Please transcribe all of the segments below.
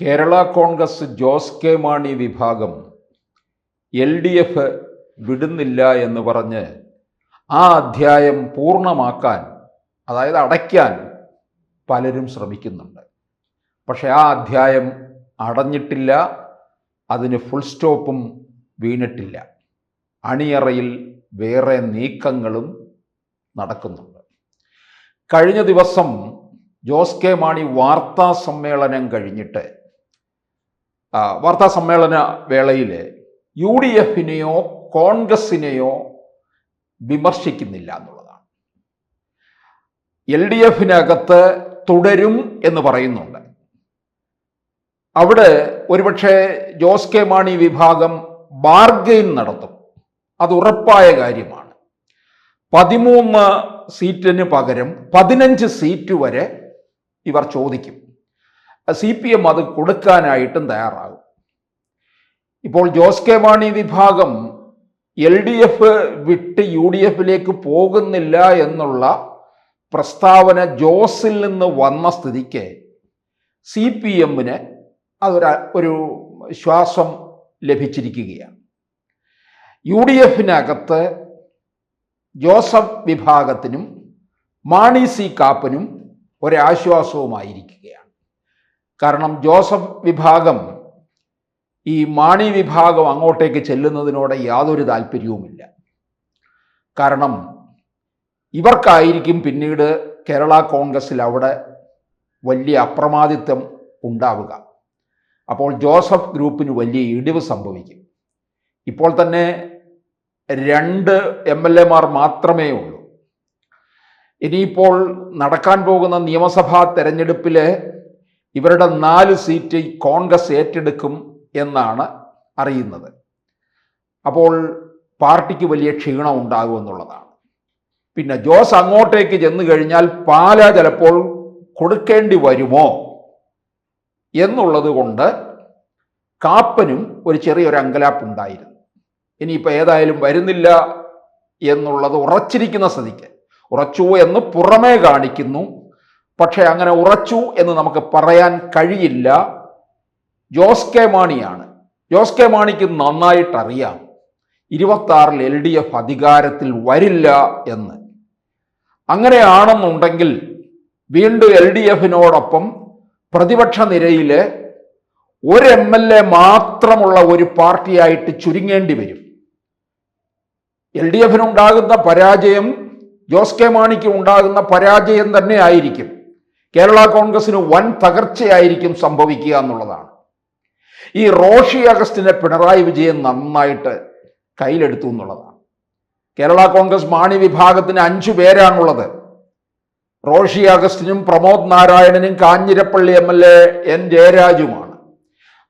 Kerala Congress Jose K Mani വിഭാഗം LDF വിടുന്നില്ല എന്ന് പറഞ്ഞ് ആ അധ്യായം പൂർണ്ണമാക്കാൻ, അതായത് അടയ്ക്കാൻ പലരും ശ്രമിക്കുന്നുണ്ട്. പക്ഷെ ആ അധ്യായം അടഞ്ഞിട്ടില്ല, അതിന് ഫുൾ സ്റ്റോപ്പും വീണിട്ടില്ല. അണിയറയിൽ വേറെ നീക്കങ്ങളും നടക്കുന്നുണ്ട്. കഴിഞ്ഞ ദിവസം ജോസ് കെ മാണി വാർത്താ സമ്മേളനം കഴിഞ്ഞിട്ട് വാർത്താ സമ്മേളന വേളയിൽ UDFനെയോ കോൺഗ്രസിനെയോ വിമർശിക്കുന്നില്ല എന്നുള്ളതാണ്. LDFനകത്ത് തുടരും എന്ന് പറയുന്നുണ്ട്. അവിടെ ഒരുപക്ഷെ ജോസ് കെ മാണി വിഭാഗം ബാർഗെയിൻ നടത്തും, അത് ഉറപ്പായ കാര്യമാണ്. 13 സീറ്റിന് പകരം 15 സീറ്റ് വരെ ഇവർ ചോദിക്കും. CPM അത് കൊടുക്കാനായിട്ടും തയ്യാറാകും. ഇപ്പോൾ ജോസ് കെ മാണി വിഭാഗം LDF വിട്ട് UDFിലേക്ക് പോകുന്നില്ല എന്നുള്ള പ്രസ്താവന ജോസിൽ നിന്ന് വന്ന സ്ഥിതിക്ക് CPMന് ഒരു ശ്വാസം ലഭിച്ചിരിക്കുകയാണ്. UDFനകത്ത് ജോസഫ് വിഭാഗത്തിനും മാണി സി കാപ്പനും ഒരാശ്വാസവുമായിരിക്കുകയാണ്. കാരണം ജോസഫ് വിഭാഗം ഈ മാണി വിഭാഗം അങ്ങോട്ടേക്ക് ചെല്ലുന്നതിനോട് യാതൊരു താല്പര്യവുമില്ല. കാരണം ഇവർക്കായിരിക്കും പിന്നീട് കേരള കോൺഗ്രസിൽ അവിടെ വലിയ അപ്രമാദിത്വം ഉണ്ടാവുക. അപ്പോൾ ജോസഫ് ഗ്രൂപ്പിന് വലിയ ഇടിവ് സംഭവിക്കും. ഇപ്പോൾ തന്നെ 2 MLAമാർ മാത്രമേ ഉള്ളൂ. ഇനിയിപ്പോൾ നടക്കാൻ പോകുന്ന നിയമസഭാ തെരഞ്ഞെടുപ്പിൽ ഇവരുടെ 4 സീറ്റ് കോൺഗ്രസ് ഏറ്റെടുക്കും എന്നാണ് അറിയുന്നത്. അപ്പോൾ പാർട്ടിക്ക് വലിയ ക്ഷീണം ഉണ്ടാകുമെന്നുള്ളതാണ്. പിന്നെ ജോസ് അങ്ങോട്ടേക്ക് ചെന്ന് കഴിഞ്ഞാൽ പാല ചിലപ്പോൾ കൊടുക്കേണ്ടി വരുമോ എന്നുള്ളത് കൊണ്ട് കാപ്പനും ഒരു ചെറിയൊരു അങ്കലാപ്പുണ്ടായിരുന്നു. ഇനിയിപ്പോൾ ഏതായാലും വരുന്നില്ല എന്നുള്ളത് ഉറച്ചിരിക്കുന്ന സ്ഥിതിക്ക്, ഉറച്ചു എന്ന് പുറമേ കാണിക്കുന്നു, പക്ഷെ അങ്ങനെ ഉറച്ചു എന്ന് നമുക്ക് പറയാൻ കഴിയില്ല. ജോസ് കെ മാണിയാണ്. ജോസ് കെ മാണിക്ക് നന്നായിട്ടറിയാം 26-ൽ LDF അധികാരത്തിൽ വരില്ല എന്ന്. അങ്ങനെയാണെന്നുണ്ടെങ്കിൽ വീണ്ടും LDFനോടൊപ്പം പ്രതിപക്ഷ നിരയിൽ ഒരു MLA മാത്രമുള്ള ഒരു പാർട്ടിയായിട്ട് ചുരുങ്ങേണ്ടി വരും. LDFനുണ്ടാകുന്ന പരാജയം ജോസ് കെ മാണിക്ക് ഉണ്ടാകുന്ന പരാജയം തന്നെ ആയിരിക്കും. കേരള കോൺഗ്രസിന് വൻ തകർച്ചയായിരിക്കും സംഭവിക്കുക എന്നുള്ളതാണ്. ഈ റോഷി അഗസ്റ്റിനെ പിണറായി വിജയൻ നന്നായിട്ട് കയ്യിലെടുത്തു എന്നുള്ളതാണ്. കേരള കോൺഗ്രസ് മാണി വിഭാഗത്തിന് 5 പേരാണുള്ളത്. Roshy അഗസ്റ്റിനും Pramod നാരായണനും Kanjirappally MLA N ജയരാജുമാണ്.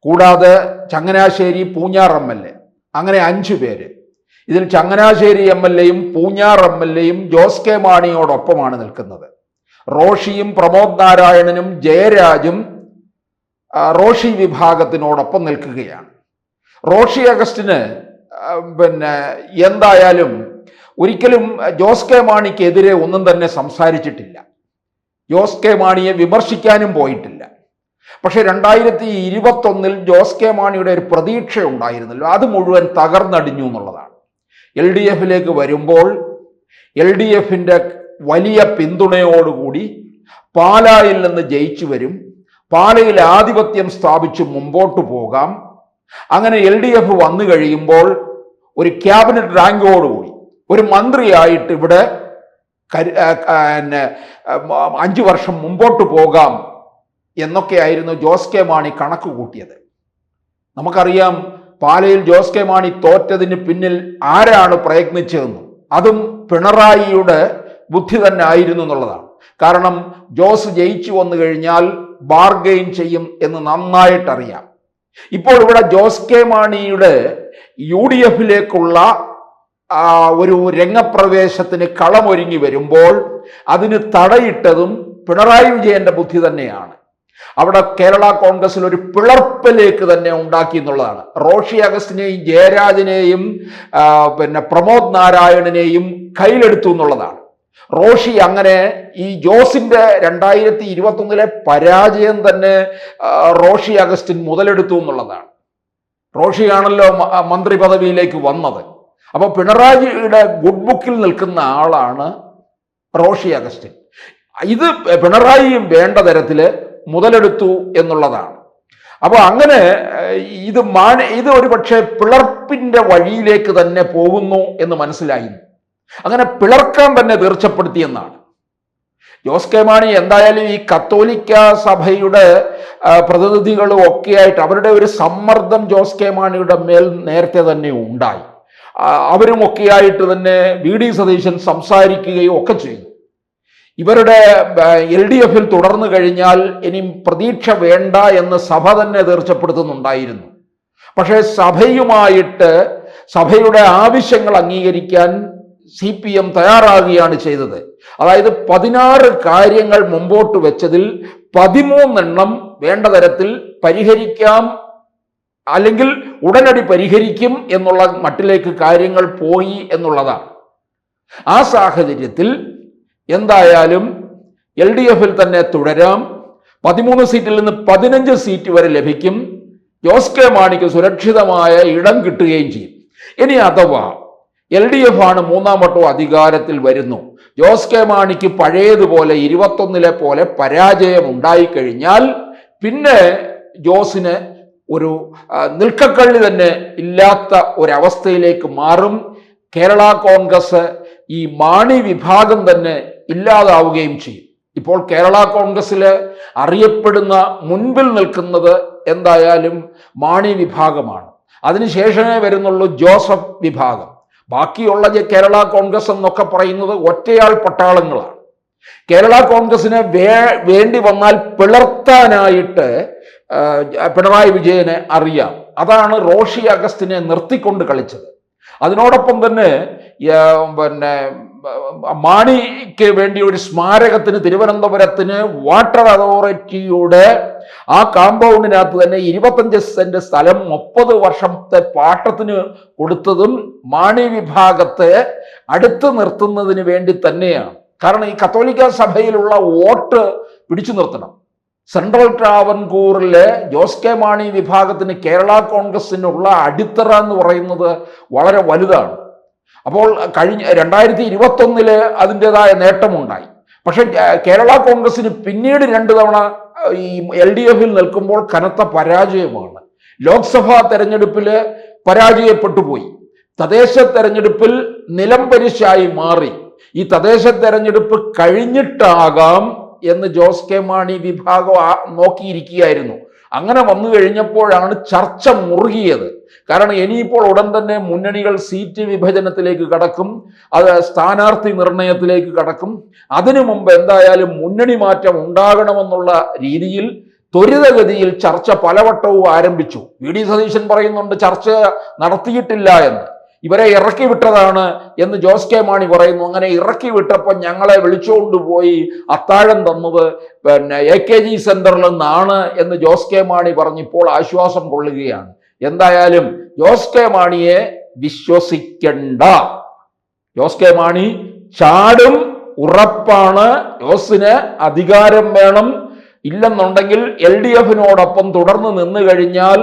കൂടാതെ ചങ്ങനാശ്ശേരി പൂഞ്ഞാർ MLA, അങ്ങനെ 5 പേര്. ഇതിൽ ചങ്ങനാശ്ശേരി MLAയും പൂഞ്ഞാർ MLAയും ജോസ് കെ മാണിയോടൊപ്പമാണ് നിൽക്കുന്നത്. റോഷിയും പ്രമോദ് നാരായണനും ജയരാജും റോഷി വിഭാഗത്തിനോടൊപ്പം നിൽക്കുകയാണ്. റോഷി അഗസ്റ്റിന് എന്തായാലും ഒരിക്കലും ജോസ് കെ മാണിക്കെതിരെ ഒന്നും തന്നെ സംസാരിച്ചിട്ടില്ല. ജോസ് കെ മാണിയെ വിമർശിക്കാനും പോയിട്ടില്ല. പക്ഷെ 2021-ൽ ജോസ് കെ മാണിയുടെ ഒരു പ്രതീക്ഷ ഉണ്ടായിരുന്നല്ലോ, അത് മുഴുവൻ തകർന്നടിഞ്ഞു എന്നുള്ളതാണ്. LDFിലേക്ക് വരുമ്പോൾ LDFിൻ്റെ വലിയ പിന്തുണയോടുകൂടി പാലായിൽ നിന്ന് ജയിച്ചു വരും, പാലയിൽ ആധിപത്യം സ്ഥാപിച്ച് മുമ്പോട്ട് പോകാം. അങ്ങനെ LDF വന്നു കഴിയുമ്പോൾ ഒരു ക്യാബിനറ്റ് റാങ്കോടുകൂടി ഒരു മന്ത്രിയായിട്ട് ഇവിടെ 5 വർഷം മുമ്പോട്ട് പോകാം എന്നൊക്കെയായിരുന്നു ജോസ് കെ മാണി കണക്ക് കൂട്ടിയത്. നമുക്കറിയാം പാലയിൽ ജോസ് കെ മാണി തോറ്റതിന് പിന്നിൽ ആരാണ് പ്രയത്നിച്ചതെന്നും അതും പിണറായിയുടെ ബുദ്ധി തന്നെ ആയിരുന്നു എന്നുള്ളതാണ്. കാരണം ജോസ് ജയിച്ചു വന്നു കഴിഞ്ഞാൽ ബാർഗെയിൻ ചെയ്യും എന്ന് നന്നായിട്ടറിയാം. ഇപ്പോൾ ഇവിടെ ജോസ് കെ മാണിയുടെ UDFിലേക്കുള്ള ഒരു രംഗപ്രവേശത്തിന് കളമൊരുങ്ങി വരുമ്പോൾ അതിന് തടയിട്ടതും പിണറായി വിജയന്റെ ബുദ്ധി തന്നെയാണ്. അവിടെ കേരള കോൺഗ്രസിൽ ഒരു പിളർപ്പിലേക്ക് തന്നെ ഉണ്ടാക്കി എന്നുള്ളതാണ്. റോഷി അഗസ്റ്റിനെയും ജയരാജനെയും പ്രമോദ് നാരായണനെയും കയ്യിലെടുത്തു എന്നുള്ളതാണ്. റോഷി അങ്ങനെ ഈ ജോസിന്റെ 2021 പരാജയം തന്നെ റോഷി അഗസ്റ്റിൻ മുതലെടുത്തു എന്നുള്ളതാണ്. റോഷിയാണല്ലോ മന്ത്രി പദവിയിലേക്ക് വന്നത്. അപ്പോൾ പിണറായിയുടെ ഗുഡ് ബുക്കിൽ നിൽക്കുന്ന ആളാണ് റോഷി അഗസ്റ്റിൻ. ഇത് പിണറായിയും വേണ്ട തരത്തിൽ മുതലെടുത്തു എന്നുള്ളതാണ്. അപ്പോൾ അങ്ങനെ ഇത് ഒരു പക്ഷേ പിളർപ്പിന്റെ വഴിയിലേക്ക് തന്നെ പോകുന്നു എന്ന് മനസ്സിലായി. അങ്ങനെ പിളർക്കാൻ തന്നെ തീർച്ചപ്പെടുത്തിയെന്നാണ്. ജോസ് കെ മാണി എന്തായാലും ഈ കത്തോലിക്ക സഭയുടെ പ്രതിനിധികളും ഒക്കെയായിട്ട് അവരുടെ ഒരു സമ്മർദ്ദം ജോസ് കെ മാണിയുടെ മേൽ നേരത്തെ തന്നെ ഉണ്ടായി. അവരുമൊക്കെയായിട്ട് തന്നെ വി.ഡി. സതീശൻ സംസാരിക്കുകയും ഒക്കെ ചെയ്തു. ഇവരുടെ LDF-ൽ തുടർന്നു കഴിഞ്ഞാൽ ഇനി പ്രതീക്ഷ വേണ്ട എന്ന് സഭ തന്നെ തീർച്ചപ്പെടുത്തുന്നുണ്ടായിരുന്നു. പക്ഷേ സഭയുടെ ആവശ്യങ്ങൾ അംഗീകരിക്കാൻ CPM തയ്യാറാകുകയാണ് ചെയ്തത്. അതായത് 16 കാര്യങ്ങൾ മുമ്പോട്ട് വെച്ചതിൽ 13 വേണ്ട തരത്തിൽ പരിഹരിക്കാം, അല്ലെങ്കിൽ ഉടനടി പരിഹരിക്കും എന്നുള്ള മട്ടിലേക്ക് കാര്യങ്ങൾ പോയി എന്നുള്ളതാണ്. ആ സാഹചര്യത്തിൽ എന്തായാലും LDF-ൽ തന്നെ തുടരാം. 13 സീറ്റിൽ നിന്ന് 15 സീറ്റ് വരെ ലഭിക്കും. ജോസ് കെ മാണിക്ക് സുരക്ഷിതമായ ഇടം കിട്ടുകയും ചെയ്യും. ഇനി അഥവാ LDF ആണ് 3ാം വട്ടവും അധികാരത്തിൽ വരുന്നു, ജോസ് കെ മാണിക്ക് പഴയതുപോലെ 21 പോലെ പരാജയം ഉണ്ടായിക്കഴിഞ്ഞാൽ പിന്നെ ജോസിന് ഒരു നിൽക്കക്കള്ളി തന്നെ ഇല്ലാത്ത ഒരവസ്ഥയിലേക്ക് മാറും. കേരള കോൺഗ്രസ് ഈ മാണി വിഭാഗം തന്നെ ഇല്ലാതാവുകയും ചെയ്യും. ഇപ്പോൾ കേരള കോൺഗ്രസ്സിൽ അറിയപ്പെടുന്ന മുൻപിൽ നിൽക്കുന്നത് എന്തായാലും മാണി വിഭാഗമാണ്. അതിനുശേഷമേ വരുന്നുള്ളൂ ജോസഫ് വിഭാഗം. ബാക്കിയുള്ള കേരള കോൺഗ്രസ് എന്നൊക്കെ പറയുന്നത് ഒറ്റയാൾ പട്ടാളങ്ങളാണ്. കേരള കോൺഗ്രസിനെ വേണ്ടി വന്നാൽ പിളർത്താനായിട്ട് പിണറായി വിജയനെ അറിയാം. അതാണ് റോഷി അഗസ്റ്റിനെ നിർത്തിക്കൊണ്ട് കളിച്ചത്. അതിനോടൊപ്പം തന്നെ മാണിക്ക് വേണ്ടി ഒരു സ്മാരകത്തിന് തിരുവനന്തപുരത്തിന് വാട്ടർ അതോറിറ്റിയുടെ ആ കാമ്പൗണ്ടിനകത്ത് തന്നെ 25 സെന്റ് സ്ഥലം 30 വർഷത്തെ പാട്ടത്തിന് കൊടുത്തതും മാണി വിഭാഗത്തെ അടുത്ത് നിർത്തുന്നതിന് വേണ്ടി തന്നെയാണ്. കാരണം ഈ കത്തോലിക്ക സഭയിലുള്ള വോട്ട് പിടിച്ചു നിർത്തണം. സെൻട്രൽ ട്രാവൻകൂറിലെ ജോസ് കെ മാണി വിഭാഗത്തിന് കേരള കോൺഗ്രസിനുള്ള അടിത്തറ എന്ന് പറയുന്നത് വളരെ വലുതാണ്. അപ്പോൾ കഴിഞ്ഞ 2021 അതിൻ്റെതായ നേട്ടമുണ്ടായി. പക്ഷെ കേരള കോൺഗ്രസിന് പിന്നീട് 2 തവണ ഈ LDF-ൽ നിൽക്കുമ്പോൾ കനത്ത പരാജയമാണ്. ലോക്സഭാ തെരഞ്ഞെടുപ്പിൽ പരാജയപ്പെട്ടു പോയി. തദ്ദേശ തെരഞ്ഞെടുപ്പിൽ നിലംപരിശായി മാറി. ഈ തദ്ദേശ തെരഞ്ഞെടുപ്പ് കഴിഞ്ഞിട്ടാകാം എന്ന് ജോസ് കെ മാണി വിഭാഗം നോക്കിയിരിക്കുകയായിരുന്നു. അങ്ങനെ വന്നു കഴിഞ്ഞപ്പോഴാണ് ചർച്ച മുറുകിയത്. കാരണം ഇനിയിപ്പോൾ ഉടൻ തന്നെ മുന്നണികൾ സീറ്റ് വിഭജനത്തിലേക്ക് കടക്കും, അത് സ്ഥാനാർത്ഥി നിർണയത്തിലേക്ക് കടക്കും. അതിനു മുമ്പ് എന്തായാലും മുന്നണി മാറ്റം ഉണ്ടാകണമെന്നുള്ള രീതിയിൽ ത്വരിതഗതിയിൽ ചർച്ച പലവട്ടവും ആരംഭിച്ചു. വി.ഡി. സതീശൻ പറയുന്നുണ്ട് ചർച്ച നടത്തിയിട്ടില്ല എന്ന്. ഇവരെ ഇറക്കി വിട്ടതാണ് എന്ന് ജോസ് കെ മാണി പറയുന്നു. അങ്ങനെ ഇറക്കി വിട്ടപ്പോൾ ഞങ്ങളെ വിളിച്ചുകൊണ്ടുപോയി അത്താഴം തന്നത് AKG സെന്ററിൽ നിന്നാണ് എന്ന് ജോസ് കെ മാണി പറഞ്ഞിപ്പോൾ ആശ്വാസം കൊള്ളുകയാണ്. എന്തായാലും ജോസ് കെ മാണിയെ വിശ്വസിക്കണ്ട. ജോസ് കെ മാണി ചാടും, ഉറപ്പാണ്. ജോസിന് അധികാരം വേണം. ഇല്ലെന്നുണ്ടെങ്കിൽ LDF-നോടൊപ്പം തുടർന്ന് നിന്ന് കഴിഞ്ഞാൽ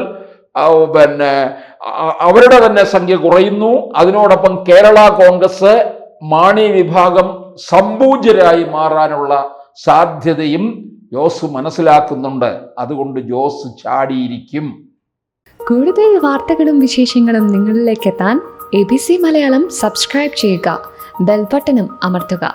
അവരുടെ തന്നെ സംഖ്യ കുറയുന്നു. അതിനോടൊപ്പം കേരള കോൺഗ്രസ് മാണി വിഭാഗം സമ്പൂജ്യരായി മാറാനുള്ള സാധ്യതയും ജോസ് മനസ്സിലാക്കുന്നുണ്ട്. അതുകൊണ്ട് ജോസ് ചാടിയിരിക്കും. കൂടുതൽ വാർത്തകളും വിശേഷങ്ങളും നിങ്ങളിലേക്ക് എത്താൻ ABC മലയാളം സബ്സ്ക്രൈബ് ചെയ്യുക, ബെൽ ബട്ടണും അമർത്തുക.